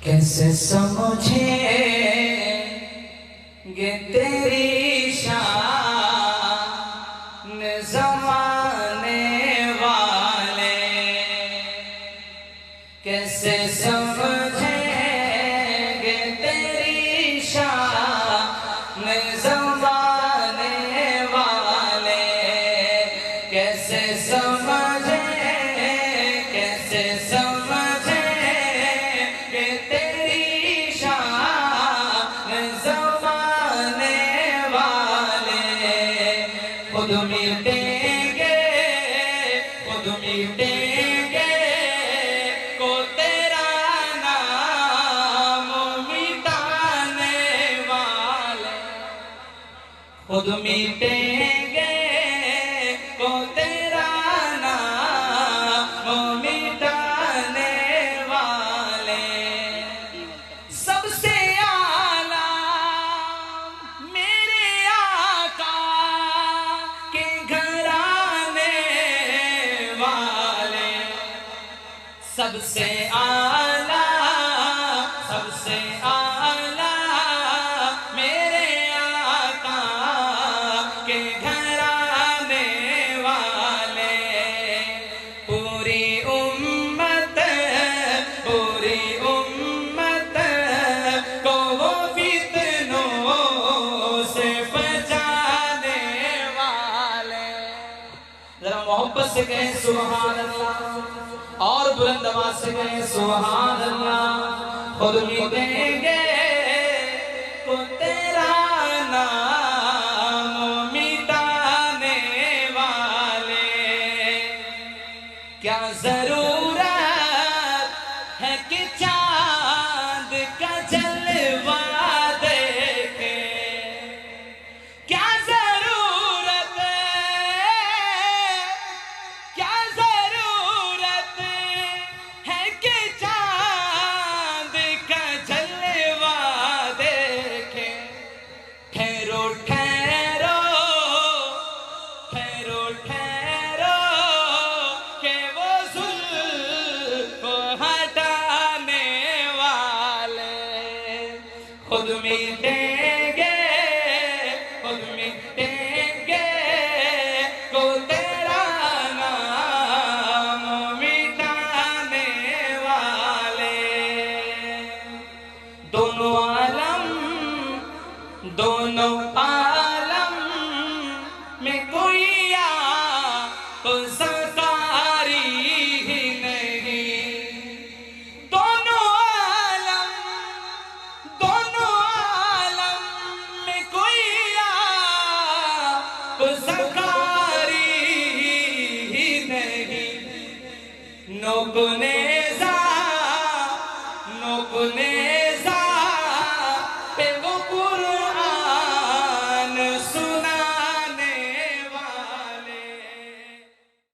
کیسے سمجھیں گے تیری شان زمانے والے، کیسے سمجھیں گے تیری شان زمانے والے، کیسے سمجھیں، کیسے سمجھیں کہ تیری شان زمانے والے خود مٹیں گے، خود مٹیں گے کو تیرا نام مٹانے والے، خود مٹیں گے کو تیرا نام مٹانے والے۔ سب سے اعلیٰ میرے آقا کے گھرانے والے، سب سے اعلیٰ، سب سے اعلیٰ میرے آقا کے گھرانے والے، پوری امت، پوری امت کو وہ فتنوں سے بچانے والے۔ ذرا محبت سے کہیں سبحان اللہ، اور بلند آواز سے کہیں سبحان اللہ۔ خود مٹیں گے کو تیرا نام مٹانے والے، کیا ضرورت ہے کہ چاند کا جلوہ دیکھے، کیا ضرورت ہے، کیا ضرورت ہے کہ چاند کا جلوہ دیکھے۔ ٹھہرو ٹھہرو، ٹھہرو ٹھہرو کہ وہ ظلم کو ہٹانے والے خود مٹیں گے، خود مٹیں گے کو تیرا نام مٹانے والے۔ دونوں عالم، دونوں عالم میں کوئی آپ سرکاری ہی نہیں، دونوں عالم، دونوں عالم میں کوئی آپ سرکاری ہی نہیں۔ نوک نیزہ، نوک نیزہ